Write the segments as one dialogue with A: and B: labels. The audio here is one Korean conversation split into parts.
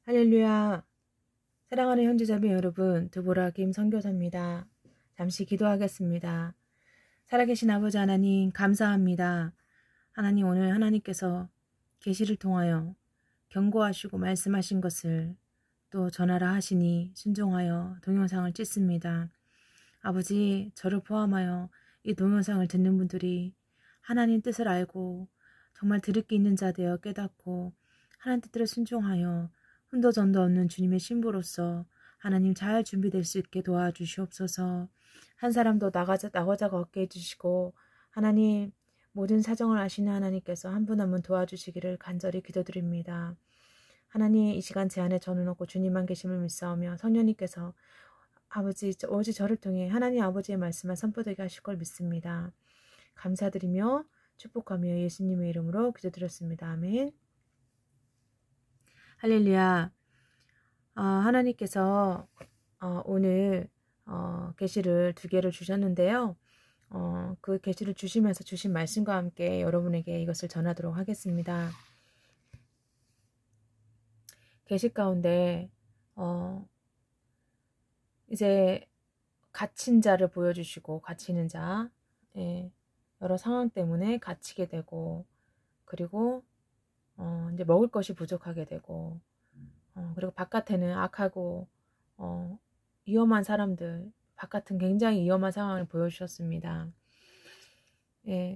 A: 할렐루야. 사랑하는 형제자매 여러분, 드보라 김 선교사입니다. 잠시 기도하겠습니다. 살아계신 아버지 하나님 감사합니다. 하나님, 오늘 하나님께서 계시를 통하여 경고하시고 말씀하신 것을 또 전하라 하시니 순종하여 동영상을 찍습니다. 아버지, 저를 포함하여 이 동영상을 듣는 분들이 하나님 뜻을 알고 정말 들을 게 있는 자 되어 깨닫고 하나님 뜻대로 순종하여 흔도전도 없는 주님의 신부로서 하나님 잘 준비될 수 있게 도와주시옵소서. 한 사람도 나고자가 없게 해주시고 하나님 모든 사정을 아시는 하나님께서 한 분 한 분 도와주시기를 간절히 기도드립니다. 하나님, 이 시간 제 안에 저는 없고 주님만 계심을 믿사오며 성령님께서 아버지 오직 저를 통해 하나님 아버지의 말씀을 선포되게 하실 걸 믿습니다. 감사드리며 축복하며 예수님의 이름으로 기도드렸습니다. 아멘. 할렐루야. 하나님께서 오늘 계시를 2개를 주셨는데요. 그 계시를 주시면서 주신 말씀과 함께 여러분에게 이것을 전하도록 하겠습니다. 계시 가운데 이제 갇힌 자를 보여주시고, 갇히는 자, 여러 상황 때문에 갇히게 되고, 그리고 이제 먹을 것이 부족하게 되고, 그리고 바깥에는 악하고 위험한 사람들, 바깥은 굉장히 위험한 상황을 보여주셨습니다.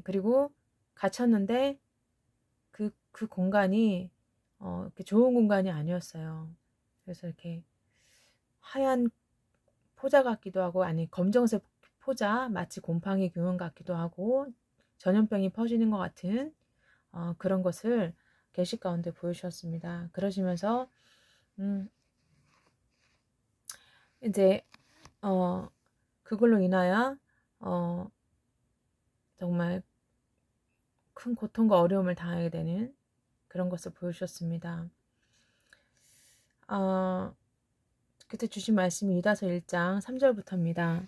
A: 그리고 갇혔는데 그 공간이 이렇게 좋은 공간이 아니었어요. 그래서 이렇게 하얀 포자 같기도 하고, 아니 검정색 포자, 마치 곰팡이 균 같기도 하고 전염병이 퍼지는 것 같은 그런 것을 계시 가운데 보여주셨습니다. 그러시면서 이제 그걸로 인하여 정말 큰 고통과 어려움을 당하게 되는 그런 것을 보여주셨습니다. 그때 주신 말씀이 유다서 1장 3절부터입니다.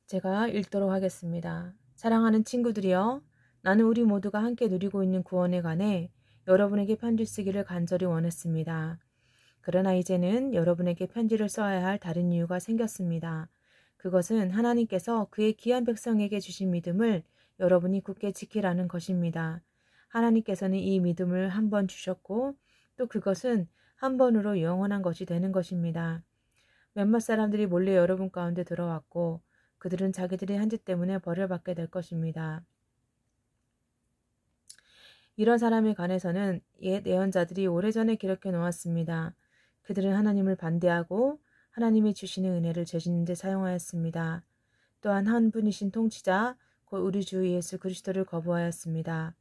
A: 제가 읽도록 하겠습니다. 사랑하는 친구들이여, 나는 우리 모두가 함께 누리고 있는 구원에 관해 여러분에게 편지 쓰기를 간절히 원했습니다. 그러나 이제는 여러분에게 편지를 써야 할 다른 이유가 생겼습니다. 그것은 하나님께서 그의 귀한 백성에게 주신 믿음을 여러분이 굳게 지키라는 것입니다. 하나님께서는 이 믿음을 한 번 주셨고 또 그것은 한 번으로 영원한 것이 되는 것입니다. 몇몇 사람들이 몰래 여러분 가운데 들어왔고 그들은 자기들의 한짓 때문에 벌을 받게 될 것입니다. 이런 사람에 관해서는 옛 예언자들이 오래전에 기록해 놓았습니다. 그들은 하나님을 반대하고 하나님이 주시는 은혜를 죄짓는 데 사용하였습니다. 또한 한 분이신 통치자 곧 우리 주 예수 그리스도를 거부하였습니다.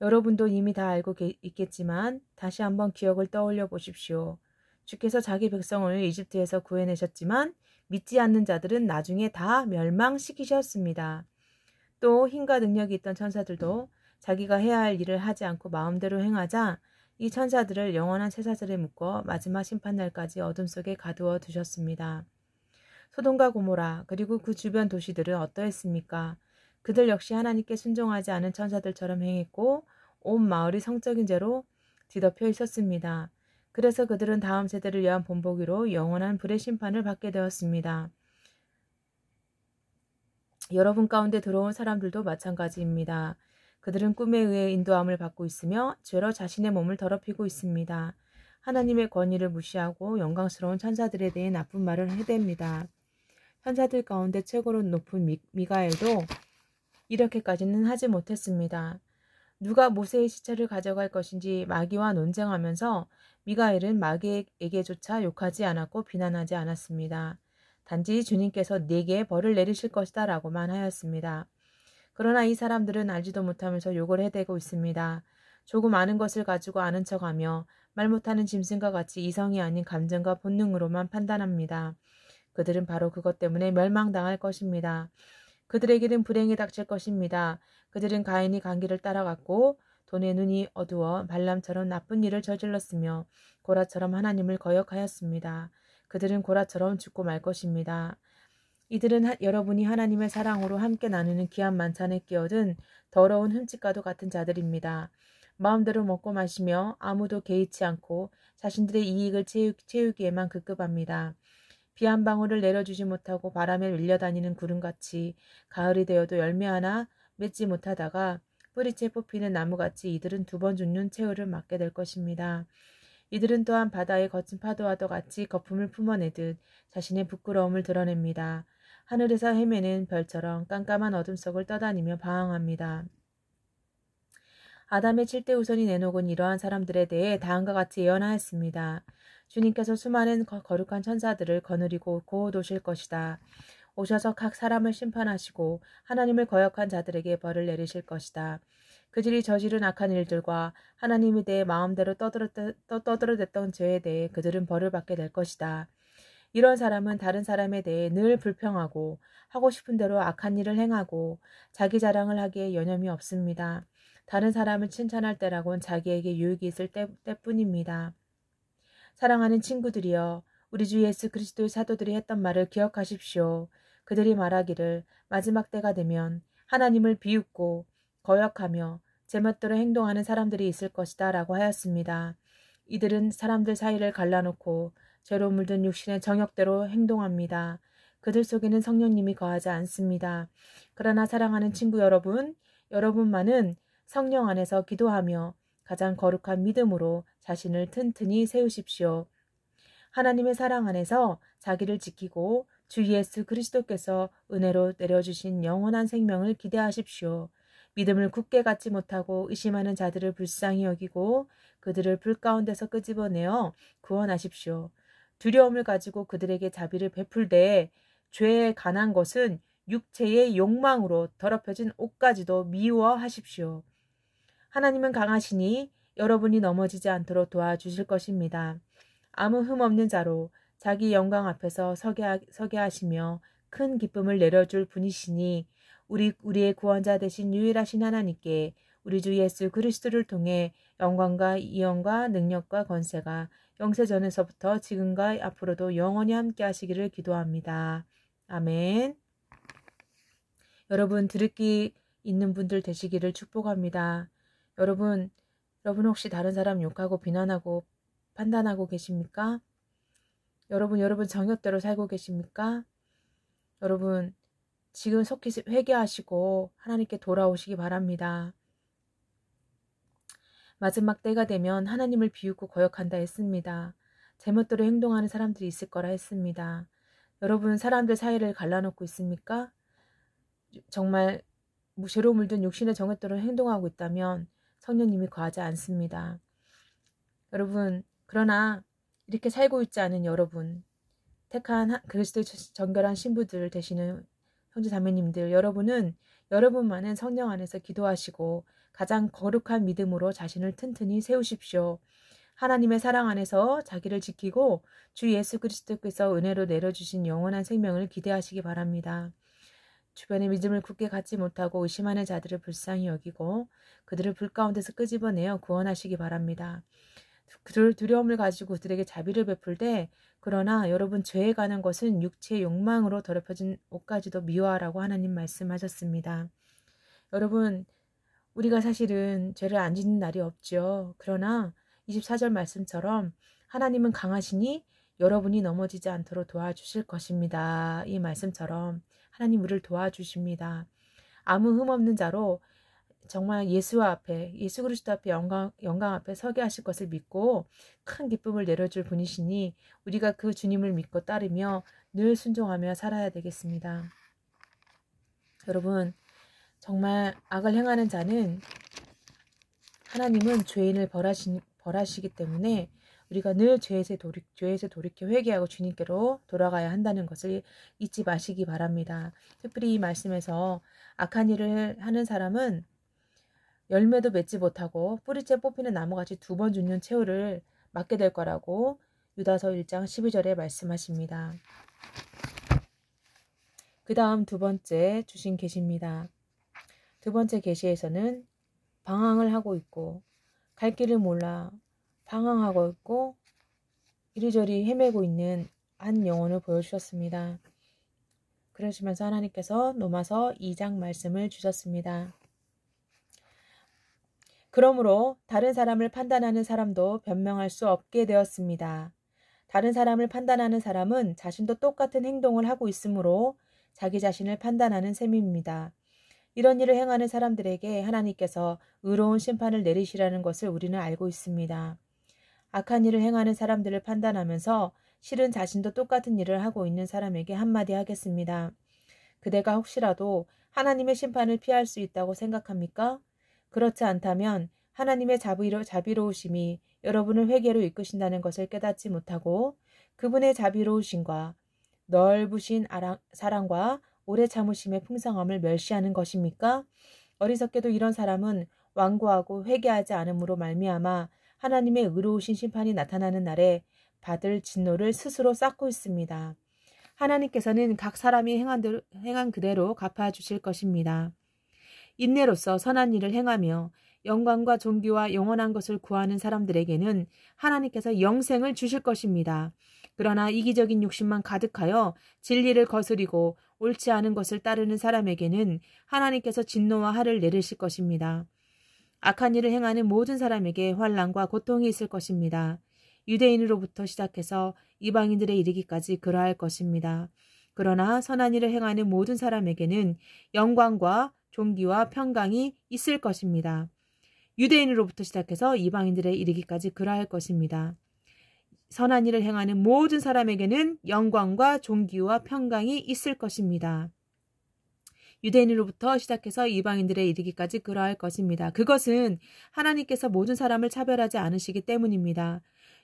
A: 여러분도 이미 다 알고 있겠지만 다시 한번 기억을 떠올려 보십시오. 주께서 자기 백성을 이집트에서 구해내셨지만 믿지 않는 자들은 나중에 다 멸망시키셨습니다. 또 힘과 능력이 있던 천사들도 자기가 해야 할 일을 하지 않고 마음대로 행하자 이 천사들을 영원한 쇠사슬에 묶어 마지막 심판날까지 어둠 속에 가두어 두셨습니다. 소돔과 고모라 그리고 그 주변 도시들은 어떠했습니까? 그들 역시 하나님께 순종하지 않은 천사들처럼 행했고 온 마을이 성적인 죄로 뒤덮여 있었습니다. 그래서 그들은 다음 세대를 위한 본보기로 영원한 불의 심판을 받게 되었습니다. 여러분 가운데 들어온 사람들도 마찬가지입니다. 그들은 꿈에 의해 인도함을 받고 있으며 죄로 자신의 몸을 더럽히고 있습니다. 하나님의 권위를 무시하고 영광스러운 천사들에 대해 나쁜 말을 해댑니다. 천사들 가운데 최고로 높은 미가엘도 이렇게까지는 하지 못했습니다. 누가 모세의 시체를 가져갈 것인지 마귀와 논쟁하면서 미가엘은 마귀에게조차 욕하지 않았고 비난하지 않았습니다. 단지 주님께서 네게 벌을 내리실 것이다 라고만 하였습니다. 그러나 이 사람들은 알지도 못하면서 욕을 해대고 있습니다. 조금 아는 것을 가지고 아는 척하며 말 못하는 짐승과 같이 이성이 아닌 감정과 본능으로만 판단합니다. 그들은 바로 그것 때문에 멸망당할 것입니다. 그들에게는 불행이 닥칠 것입니다. 그들은 가인이 간 길을 따라갔고 돈의 눈이 어두워 발람처럼 나쁜 일을 저질렀으며 고라처럼 하나님을 거역하였습니다. 그들은 고라처럼 죽고 말 것입니다. 이들은 여러분이 하나님의 사랑으로 함께 나누는 귀한 만찬에 끼어든 더러운 흠집과도 같은 자들입니다. 마음대로 먹고 마시며 아무도 개의치 않고 자신들의 이익을 채우기에만 급급합니다. 비 한 방울을 내려주지 못하고 바람에 밀려다니는 구름같이 가을이 되어도 열매 하나 맺지 못하다가 뿌리채 뽑히는 나무같이 이들은 두 번 죽는 최후를 맞게 될 것입니다. 이들은 또한 바다의 거친 파도와도 같이 거품을 품어내듯 자신의 부끄러움을 드러냅니다. 하늘에서 헤매는 별처럼 깜깜한 어둠 속을 떠다니며 방황합니다. 아담의 7대 후손이 내놓은 이러한 사람들에 대해 다음과 같이 예언하였습니다. 주님께서 수많은 거룩한 천사들을 거느리고 곧 오실 것이다. 오셔서 각 사람을 심판하시고 하나님을 거역한 자들에게 벌을 내리실 것이다. 그들이 저지른 악한 일들과 하나님에 대해 마음대로 떠들어댔던 죄에 대해 그들은 벌을 받게 될 것이다. 이런 사람은 다른 사람에 대해 늘 불평하고 하고 싶은 대로 악한 일을 행하고 자기 자랑을 하기에 여념이 없습니다. 다른 사람을 칭찬할 때라곤 자기에게 유익이 있을 때뿐입니다. 사랑하는 친구들이여, 우리 주 예수 그리스도의 사도들이 했던 말을 기억하십시오. 그들이 말하기를 마지막 때가 되면 하나님을 비웃고 거역하며 제멋대로 행동하는 사람들이 있을 것이다 라고 하였습니다. 이들은 사람들 사이를 갈라놓고 죄로 물든 육신의 정욕대로 행동합니다. 그들 속에는 성령님이 거하지 않습니다. 그러나 사랑하는 친구 여러분, 여러분만은 성령 안에서 기도하며 가장 거룩한 믿음으로 자신을 튼튼히 세우십시오. 하나님의 사랑 안에서 자기를 지키고 주 예수 그리스도께서 은혜로 내려주신 영원한 생명을 기대하십시오. 믿음을 굳게 갖지 못하고 의심하는 자들을 불쌍히 여기고 그들을 불 가운데서 끄집어내어 구원하십시오. 두려움을 가지고 그들에게 자비를 베풀되 죄에 관한 것은 육체의 욕망으로 더럽혀진 옷까지도 미워하십시오. 하나님은 강하시니 여러분이 넘어지지 않도록 도와주실 것입니다. 아무 흠 없는 자로 자기 영광 앞에서 서게 하시며 큰 기쁨을 내려줄 분이시니 우리의 구원자 되신 유일하신 하나님께 우리 주 예수 그리스도를 통해 영광과 이영과 능력과 권세가 영세전에서부터 지금과 앞으로도 영원히 함께 하시기를 기도합니다. 아멘. 여러분 들을 귀 있는 분들 되시기를 축복합니다. 여러분 혹시 다른 사람 욕하고 비난하고 판단하고 계십니까? 여러분 정욕대로 살고 계십니까? 여러분 지금 속히 회개하시고 하나님께 돌아오시기 바랍니다. 마지막 때가 되면 하나님을 비웃고 거역한다 했습니다. 제멋대로 행동하는 사람들이 있을 거라 했습니다. 여러분 사람들 사이를 갈라놓고 있습니까? 정말 죄로 물든 육신의 정욕대로 행동하고 있다면 성령님이 거하지 않습니다. 여러분 그러나 이렇게 살고 있지 않은 여러분, 택한 그리스도의 정결한 신부들 되시는 형제 자매님들, 여러분만은 성령 안에서 기도하시고 가장 거룩한 믿음으로 자신을 튼튼히 세우십시오. 하나님의 사랑 안에서 자기를 지키고 주 예수 그리스도께서 은혜로 내려주신 영원한 생명을 기대하시기 바랍니다. 주변의 믿음을 굳게 갖지 못하고 의심하는 자들을 불쌍히 여기고 그들을 불 가운데서 끄집어내어 구원하시기 바랍니다. 두려움을 가지고 그들에게 자비를 베풀되 그러나 여러분 죄에 관한 것은 육체의 욕망으로 더럽혀진 옷까지도 미워하라고 하나님 말씀하셨습니다. 여러분 우리가 사실은 죄를 안 짓는 날이 없죠. 그러나 24절 말씀처럼 하나님은 강하시니 여러분이 넘어지지 않도록 도와주실 것입니다. 이 말씀처럼 하나님 우리를 도와주십니다. 아무 흠 없는 자로 정말 예수 그리스도 앞에 영광 앞에 서게 하실 것을 믿고 큰 기쁨을 내려줄 분이시니 우리가 그 주님을 믿고 따르며 늘 순종하며 살아야 되겠습니다. 여러분 정말 악을 행하는 자는 하나님은 죄인을 벌하시기 때문에 우리가 늘 죄에서 돌이켜 회개하고 주님께로 돌아가야 한다는 것을 잊지 마시기 바랍니다. 특별히 이 말씀에서 악한 일을 하는 사람은 열매도 맺지 못하고 뿌리째 뽑히는 나무같이 두 번 죽는 최후를 맞게 될 거라고 유다서 1장 12절에 말씀하십니다. 그 다음 두 번째 주신 계시입니다. 두 번째 계시에서는 방황을 하고 있고 갈 길을 몰라 방황하고 있고 이리저리 헤매고 있는 한 영혼을 보여주셨습니다. 그러시면서 하나님께서 로마서 2장 말씀을 주셨습니다. 그러므로 다른 사람을 판단하는 사람도 변명할 수 없게 되었습니다. 다른 사람을 판단하는 사람은 자신도 똑같은 행동을 하고 있으므로 자기 자신을 판단하는 셈입니다. 이런 일을 행하는 사람들에게 하나님께서 의로운 심판을 내리시라는 것을 우리는 알고 있습니다. 악한 일을 행하는 사람들을 판단하면서 실은 자신도 똑같은 일을 하고 있는 사람에게 한마디 하겠습니다. 그대가 혹시라도 하나님의 심판을 피할 수 있다고 생각합니까? 그렇지 않다면 하나님의 자비로우심이 여러분을 회개로 이끄신다는 것을 깨닫지 못하고 그분의 자비로우심과 넓으신 사랑과 오래 참으심의 풍성함을 멸시하는 것입니까? 어리석게도 이런 사람은 완고하고 회개하지 않음으로 말미암아 하나님의 의로우신 심판이 나타나는 날에 받을 진노를 스스로 쌓고 있습니다. 하나님께서는 각 사람이 행한 그대로 갚아주실 것입니다. 인내로서 선한 일을 행하며 영광과 존귀와 영원한 것을 구하는 사람들에게는 하나님께서 영생을 주실 것입니다. 그러나 이기적인 욕심만 가득하여 진리를 거스리고 옳지 않은 것을 따르는 사람에게는 하나님께서 진노와 화를 내리실 것입니다. 악한 일을 행하는 모든 사람에게 환난과 고통이 있을 것입니다. 유대인으로부터 시작해서 이방인들에 이르기까지 그러할 것입니다. 그러나 선한 일을 행하는 모든 사람에게는 영광과 존귀와 평강이 있을 것입니다. 유대인으로부터 시작해서 이방인들에 이르기까지 그러할 것입니다. 선한 일을 행하는 모든 사람에게는 영광과 존귀와 평강이 있을 것입니다. 유대인으로부터 시작해서 이방인들에 이르기까지 그러할 것입니다. 그것은 하나님께서 모든 사람을 차별하지 않으시기 때문입니다.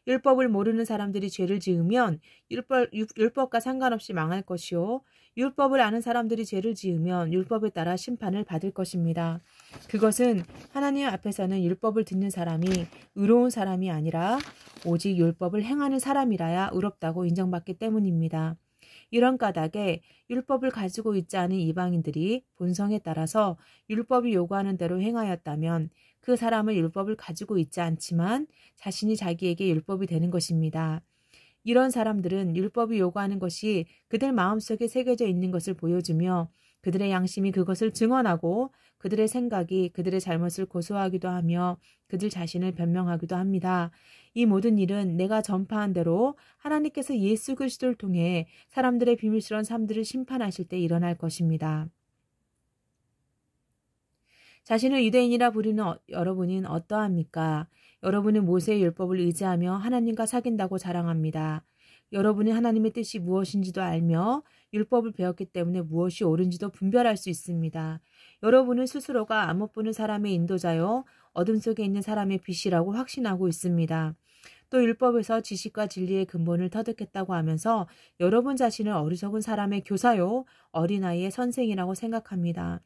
A: 율법을 모르는 사람들이 죄를 지으면 율법과 상관없이 망할 것이요. 율법을 아는 사람들이 죄를 지으면 율법에 따라 심판을 받을 것입니다. 그것은 하나님 앞에서는 율법을 듣는 사람이 의로운 사람이 아니라 오직 율법을 행하는 사람이라야 의롭다고 인정받기 때문입니다. 이런 까닭에 율법을 가지고 있지 않은 이방인들이 본성에 따라서 율법이 요구하는 대로 행하였다면 그 사람은 율법을 가지고 있지 않지만 자신이 자기에게 율법이 되는 것입니다. 이런 사람들은 율법이 요구하는 것이 그들 마음속에 새겨져 있는 것을 보여주며 그들의 양심이 그것을 증언하고 그들의 생각이 그들의 잘못을 고소하기도 하며 그들 자신을 변명하기도 합니다. 이 모든 일은 내가 전파한 대로 하나님께서 예수 그리스도를 통해 사람들의 비밀스러운 삶들을 심판하실 때 일어날 것입니다. 자신을 유대인이라 부르는 여러분은 어떠합니까? 여러분은 모세의 율법을 의지하며 하나님과 사귄다고 자랑합니다. 여러분은 하나님의 뜻이 무엇인지도 알며 율법을 배웠기 때문에 무엇이 옳은지도 분별할 수 있습니다. 여러분은 스스로가 안 못 보는 사람의 인도자요 어둠 속에 있는 사람의 빛이라고 확신하고 있습니다. 또 율법에서 지식과 진리의 근본을 터득했다고 하면서 여러분 자신을 어리석은 사람의 교사요 어린아이의 선생이라고 생각합니다.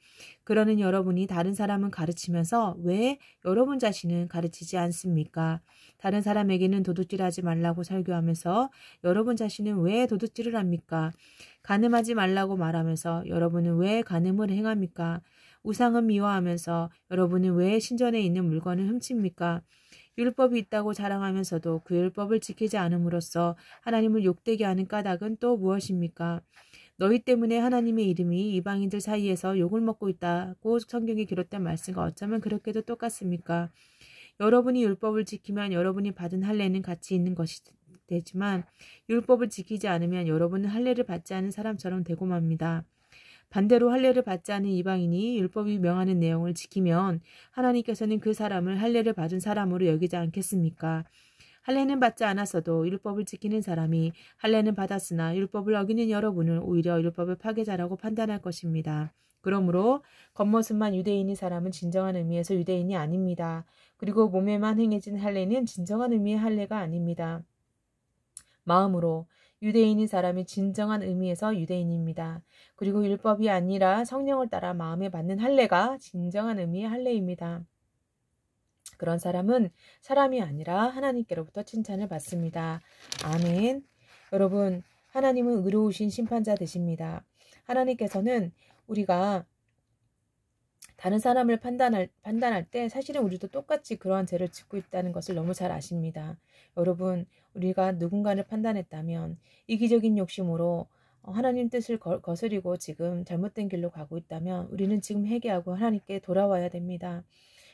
A: 그러는 여러분이 다른 사람은 가르치면서 왜 여러분 자신은 가르치지 않습니까? 다른 사람에게는 도둑질하지 말라고 설교하면서 여러분 자신은 왜 도둑질을 합니까? 간음하지 말라고 말하면서 여러분은 왜 간음을 행합니까? 우상은 미워하면서 여러분은 왜 신전에 있는 물건을 훔칩니까? 율법이 있다고 자랑하면서도 그 율법을 지키지 않음으로써 하나님을 욕되게 하는 까닭은 또 무엇입니까? 너희 때문에 하나님의 이름이 이방인들 사이에서 욕을 먹고 있다고 성경에 기록된 말씀과 어쩌면 그렇게도 똑같습니까? 여러분이 율법을 지키면 여러분이 받은 할례는 가치 있는 것이 되지만 율법을 지키지 않으면 여러분은 할례를 받지 않은 사람처럼 되고 맙니다. 반대로 할례를 받지 않은 이방인이 율법이 명하는 내용을 지키면 하나님께서는 그 사람을 할례를 받은 사람으로 여기지 않겠습니까? 할례는 받지 않았어도 율법을 지키는 사람이 할례는 받았으나 율법을 어기는 여러분을 오히려 율법의 파괴자라고 판단할 것입니다. 그러므로 겉모습만 유대인인 사람은 진정한 의미에서 유대인이 아닙니다. 그리고 몸에만 행해진 할례는 진정한 의미의 할례가 아닙니다. 마음으로 유대인인 사람이 진정한 의미에서 유대인입니다. 그리고 율법이 아니라 성령을 따라 마음에 받는 할례가 진정한 의미의 할례입니다. 그런 사람은 사람이 아니라 하나님께로부터 칭찬을 받습니다. 아멘. 여러분, 하나님은 의로우신 심판자 되십니다. 하나님께서는 우리가 다른 사람을 판단할 때 사실은 우리도 똑같이 그러한 죄를 짓고 있다는 것을 너무 잘 아십니다. 여러분, 우리가 누군가를 판단했다면 이기적인 욕심으로 하나님 뜻을 거스리고 지금 잘못된 길로 가고 있다면 우리는 지금 회개하고 하나님께 돌아와야 됩니다.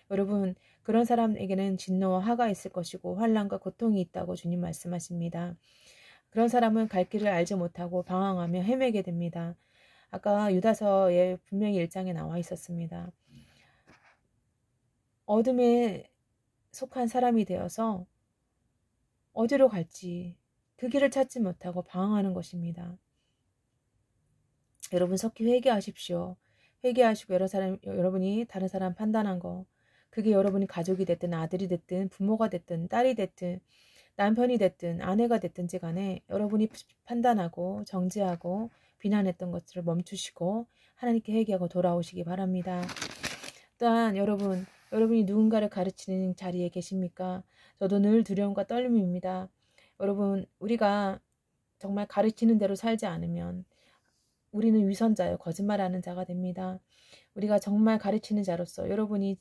A: 여러분, 그런 사람에게는 진노와 화가 있을 것이고 환난과 고통이 있다고 주님 말씀하십니다. 그런 사람은 갈 길을 알지 못하고 방황하며 헤매게 됩니다. 아까 유다서에 분명히 1장에 나와 있었습니다. 어둠에 속한 사람이 되어서 어디로 갈지 그 길을 찾지 못하고 방황하는 것입니다. 여러분 속히 회개하십시오. 회개하시고 여러분이 다른 사람 판단한 거, 그게 여러분이 가족이 됐든 아들이 됐든 부모가 됐든 딸이 됐든 남편이 됐든 아내가 됐든지 간에 여러분이 판단하고 정죄하고 비난했던 것들을 멈추시고 하나님께 회개하고 돌아오시기 바랍니다. 또한 여러분이 누군가를 가르치는 자리에 계십니까? 저도 늘 두려움과 떨림입니다. 여러분, 우리가 정말 가르치는 대로 살지 않으면 우리는 위선자요, 거짓말하는 자가 됩니다. 우리가 정말 가르치는 자로서 여러분이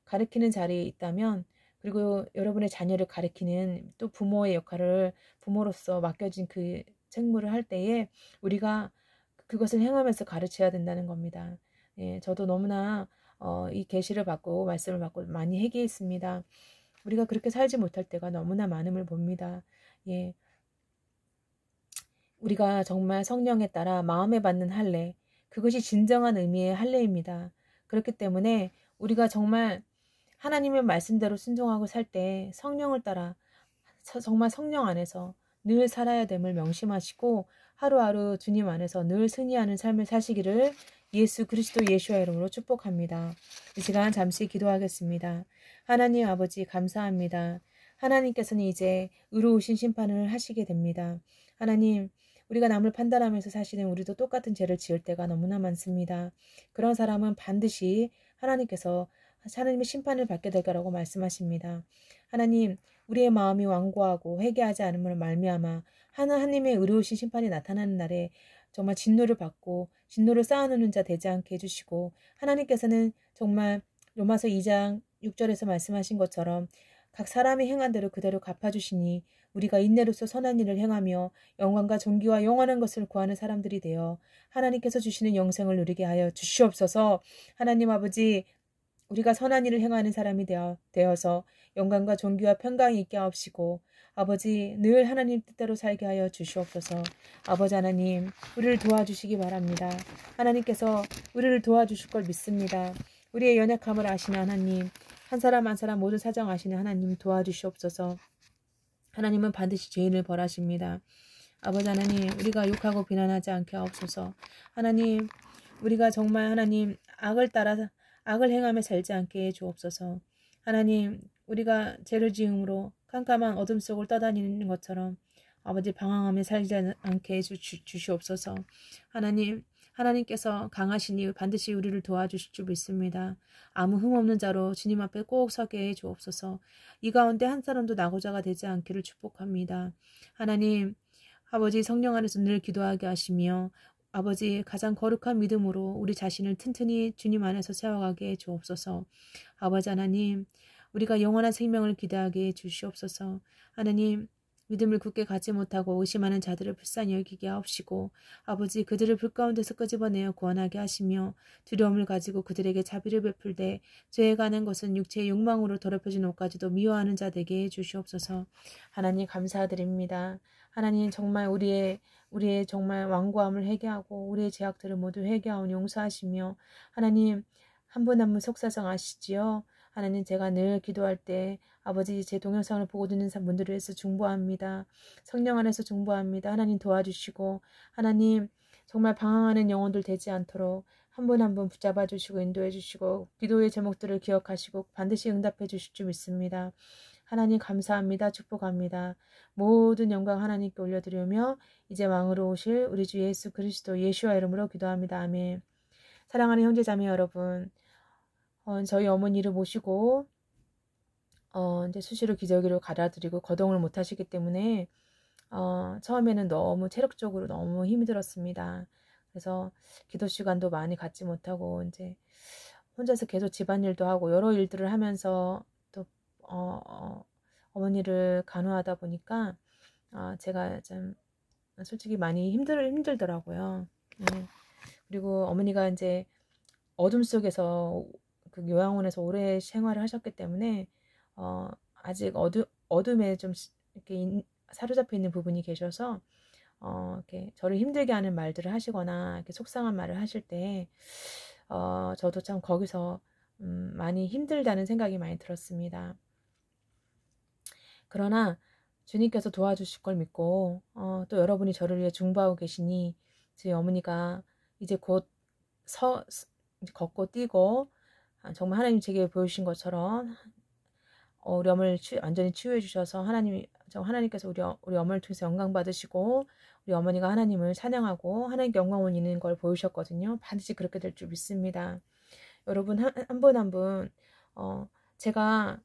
A: 가르치는 자리에 있다면, 그리고 여러분의 자녀를 가르치는 또 부모의 역할을 부모로서 맡겨진 그 책무를 할 때에 우리가 그것을 행하면서 가르쳐야 된다는 겁니다. 예, 저도 너무나 이 계시를 받고 말씀을 받고 많이 회개했습니다. 우리가 그렇게 살지 못할 때가 너무나 많음을 봅니다. 예, 우리가 정말 성령에 따라 마음에 받는 할례, 그것이 진정한 의미의 할례입니다. 그렇기 때문에 우리가 정말 하나님의 말씀대로 순종하고 살 때 성령을 따라 정말 성령 안에서 늘 살아야 됨을 명심하시고 하루하루 주님 안에서 늘 승리하는 삶을 사시기를 예수 그리스도 예수와 이름으로 축복합니다. 이 시간 잠시 기도하겠습니다. 하나님 아버지 감사합니다. 하나님께서는 이제 의로우신 심판을 하시게 됩니다. 하나님, 우리가 남을 판단하면서 사실은 우리도 똑같은 죄를 지을 때가 너무나 많습니다. 그런 사람은 반드시 하나님께서 하나님의 심판을 받게 될 거라고 말씀하십니다. 하나님, 우리의 마음이 완고하고 회개하지 않음으로 말미암아 하나님의 의로우신 심판이 나타나는 날에 정말 진노를 받고 진노를 쌓아놓는 자 되지 않게 해주시고, 하나님께서는 정말 로마서 2장 6절에서 말씀하신 것처럼 각 사람이 행한 대로 그대로 갚아주시니 우리가 인내로서 선한 일을 행하며 영광과 존귀와 영원한 것을 구하는 사람들이 되어 하나님께서 주시는 영생을 누리게 하여 주시옵소서. 하나님 아버지, 우리가 선한 일을 행하는 사람이 되어서 영광과 존귀와 평강이 있게 하옵시고, 아버지 늘 하나님 뜻대로 살게 하여 주시옵소서. 아버지 하나님, 우리를 도와주시기 바랍니다. 하나님께서 우리를 도와주실 걸 믿습니다. 우리의 연약함을 아시는 하나님, 한 사람 한 사람 모든 사정 아시는 하나님 도와주시옵소서. 하나님은 반드시 죄인을 벌하십니다. 아버지 하나님, 우리가 욕하고 비난하지 않게 하옵소서. 하나님, 우리가 정말 하나님 악을 행하며 살지 않게 해 주옵소서. 하나님, 우리가 죄를 지음으로 캄캄한 어둠 속을 떠다니는 것처럼 아버지 방황하며 살지 않게 해 주시옵소서. 하나님께서 강하시니 반드시 우리를 도와주실 줄 믿습니다. 아무 흠없는 자로 주님 앞에 꼭 서게 해 주옵소서. 이 가운데 한 사람도 낙오자가 되지 않기를 축복합니다. 하나님, 아버지 성령 안에서 늘 기도하게 하시며 아버지 가장 거룩한 믿음으로 우리 자신을 튼튼히 주님 안에서 세워가게 해 주옵소서. 아버지 하나님, 우리가 영원한 생명을 기대하게 해 주시옵소서. 하나님, 믿음을 굳게 갖지 못하고 의심하는 자들을 불쌍히 여기게 하옵시고, 아버지 그들을 불 가운데서 끄집어내어 구원하게 하시며 두려움을 가지고 그들에게 자비를 베풀되 죄에 관한 것은 육체의 욕망으로 더럽혀진 옷까지도 미워하는 자 되게 해 주시옵소서. 하나님 감사드립니다. 하나님 정말 우리의 정말 완고함을 회개하고 우리의 죄악들을 모두 회개하오 용서하시며, 하나님 한 분 한 분 속사정 아시지요. 하나님, 제가 늘 기도할 때 아버지 제 동영상을 보고 듣는 분들을 위해서 중보합니다. 성령 안에서 중보합니다. 하나님 도와주시고, 하나님 정말 방황하는 영혼들 되지 않도록 한 분 한 분 붙잡아 주시고 인도해 주시고 기도의 제목들을 기억하시고 반드시 응답해 주실 줄 믿습니다. 하나님 감사합니다. 축복합니다. 모든 영광 하나님께 올려드리며 이제 왕으로 오실 우리 주 예수 그리스도 예수와 이름으로 기도합니다. 아멘. 사랑하는 형제자매 여러분, 저희 어머니를 모시고 이제 수시로 기저귀를 갈아드리고 거동을 못 하시기 때문에 처음에는 너무 체력적으로 너무 힘이 들었습니다. 그래서 기도 시간도 많이 갖지 못하고 이제 혼자서 계속 집안일도 하고 여러 일들을 하면서 또 어머니를 간호하다 보니까 제가 좀 솔직히 많이 힘들더라고요. 그리고 어머니가 이제 어둠 속에서 그 요양원에서 오래 생활을 하셨기 때문에 아직 어둠에 좀 이렇게 사로잡혀 있는 부분이 계셔서 이렇게 저를 힘들게 하는 말들을 하시거나 이렇게 속상한 말을 하실 때 저도 참 거기서 많이 힘들다는 생각이 많이 들었습니다. 그러나 주님께서 도와주실 걸 믿고 또 여러분이 저를 위해 중보하고 계시니 저희 어머니가 이제 곧 이제 걷고 뛰고 정말 하나님 제게 보여주신 것처럼 우리 어머니를 완전히 치유해 주셔서 하나님께서 우리 어머니를 통해서 영광 받으시고 우리 어머니가 하나님을 찬양하고 하나님께 영광을 있는 걸 보이셨거든요. 반드시 그렇게 될 줄 믿습니다. 여러분 한 분 한 분 제가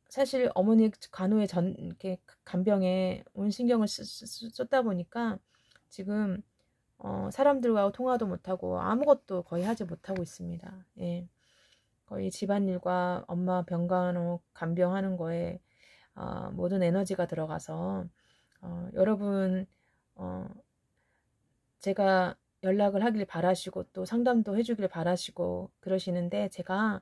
A: 사실 어머니 간호에 이렇게 간병에 온 신경을 쏟다 보니까 지금 사람들과 통화도 못하고 아무것도 거의 하지 못하고 있습니다. 예. 거의 집안일과 엄마 병간호 간병하는 거에 모든 에너지가 들어가서 여러분 제가 연락을 하길 바라시고 또 상담도 해주길 바라시고 그러시는데 제가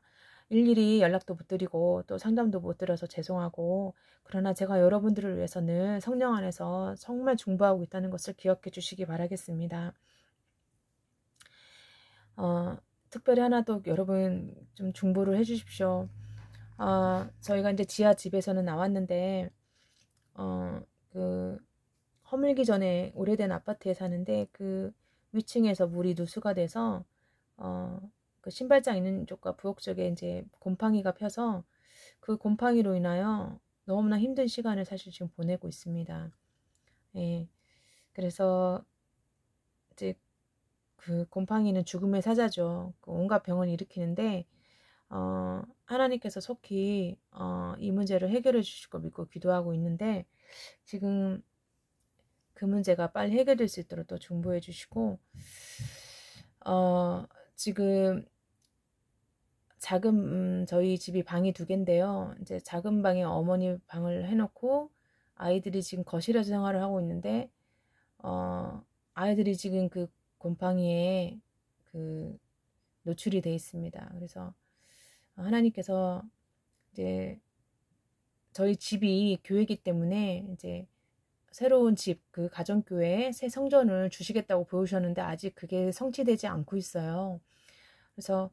A: 일일이 연락도 못 드리고 또 상담도 못 드려서 죄송하고 그러나 제가 여러분들을 위해서 늘 성령 안에서 정말 중보하고 있다는 것을 기억해 주시기 바라겠습니다. 특별히 하나 더 여러분 좀 중보를 해 주십시오. 저희가 이제 지하 집에서는 나왔는데 그 허물기 전에 오래된 아파트에 사는데 그 위층에서 물이 누수가 돼서 그 신발장 있는 쪽과 부엌 쪽에 이제 곰팡이가 펴서 그 곰팡이로 인하여 너무나 힘든 시간을 사실 지금 보내고 있습니다. 예. 그래서 이제 그 곰팡이는 죽음의 사자죠. 그 온갖 병을 일으키는데 하나님께서 속히 이 문제를 해결해 주실 걸 믿고 기도하고 있는데 지금 그 문제가 빨리 해결될 수 있도록 또 중보해 주시고 지금 작은 저희 집이 방이 2개인데요. 이제 작은 방에 어머니 방을 해놓고 아이들이 지금 거실에서 생활을 하고 있는데 아이들이 지금 그 곰팡이에 그 노출이 돼 있습니다. 그래서 하나님께서 이제 저희 집이 교회이기 때문에 이제 새로운 집, 그 가정교회에 새 성전을 주시겠다고 보여주셨는데 아직 그게 성취되지 않고 있어요. 그래서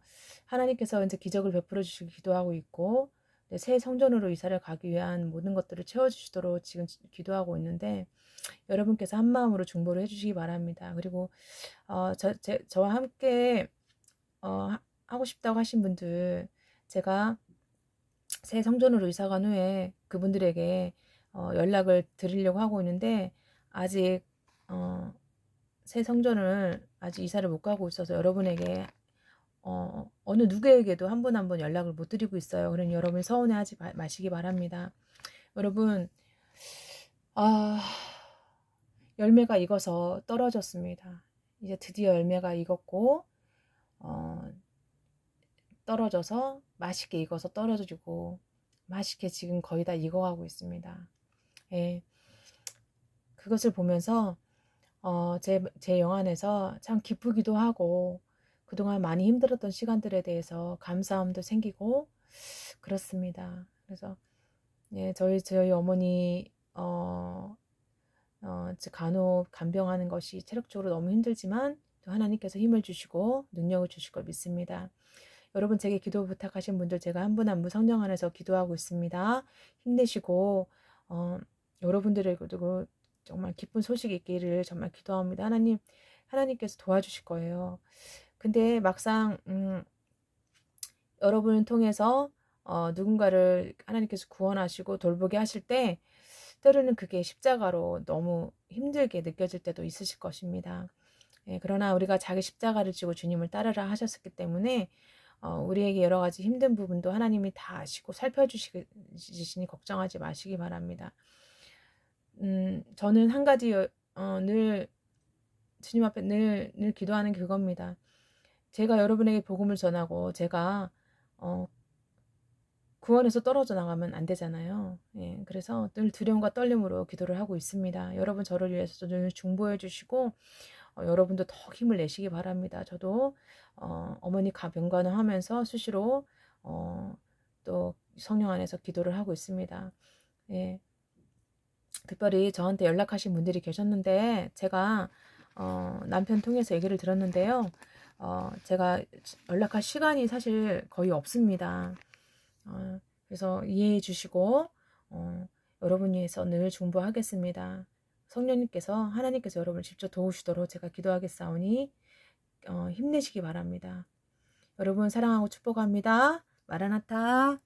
A: 하나님께서 이제 기적을 베풀어 주시기 기도하고 있고 새 성전으로 이사를 가기 위한 모든 것들을 채워주시도록 지금 기도하고 있는데 여러분께서 한 마음으로 중보를 해주시기 바랍니다. 그리고 저와 함께 하고 싶다고 하신 분들 제가 새 성전으로 이사 간 후에 그분들에게 연락을 드리려고 하고 있는데 아직 새 성전을 아직 이사를 못 가고 있어서 여러분에게 어느 누구에게도 한 분 한 분 연락을 못 드리고 있어요. 그러니 여러분 서운해하지 마시기 바랍니다. 여러분 열매가 익어서 떨어졌습니다. 이제 드디어 열매가 익었고 떨어져서 맛있게 익어서 떨어지고 맛있게 지금 거의 다 익어가고 있습니다. 예. 그것을 보면서 제 영안에서 참 기쁘기도 하고 그동안 많이 힘들었던 시간들에 대해서 감사함도 생기고 그렇습니다. 그래서 예, 저희 어머니 간혹 간병하는 것이 체력적으로 너무 힘들지만 또 하나님께서 힘을 주시고 능력을 주실 걸 믿습니다. 여러분 제게 기도 부탁하신 분들 제가 한 분 한 분 성령 안에서 기도하고 있습니다. 힘내시고 여러분들에게도 정말 기쁜 소식이 있기를 정말 기도합니다. 하나님께서 도와주실 거예요. 근데 막상 여러분을 통해서 누군가를 하나님께서 구원하시고 돌보게 하실 때 때로는 그게 십자가로 너무 힘들게 느껴질 때도 있으실 것입니다. 예, 그러나 우리가 자기 십자가를 지고 주님을 따르라 하셨기 때문에 우리에게 여러 가지 힘든 부분도 하나님이 다 아시고 살펴주시니 걱정하지 마시기 바랍니다. 저는 한 가지 늘 주님 앞에 늘 기도하는 게 그겁니다. 제가 여러분에게 복음을 전하고 제가 구원에서 떨어져 나가면 안 되잖아요. 예, 그래서 늘 두려움과 떨림으로 기도를 하고 있습니다. 여러분 저를 위해서 늘 중보해 주시고 여러분도 더 힘을 내시기 바랍니다. 저도 어머니 병간호 하면서 수시로 또 성령 안에서 기도를 하고 있습니다. 예, 특별히 저한테 연락하신 분들이 계셨는데 제가 남편 통해서 얘기를 들었는데요. 제가 연락할 시간이 사실 거의 없습니다. 그래서 이해해 주시고 여러분 위해서 늘 중보하겠습니다. 성령님께서 하나님께서 여러분을 직접 도우시도록 제가 기도하겠사오니 힘내시기 바랍니다. 여러분 사랑하고 축복합니다. 마라나타.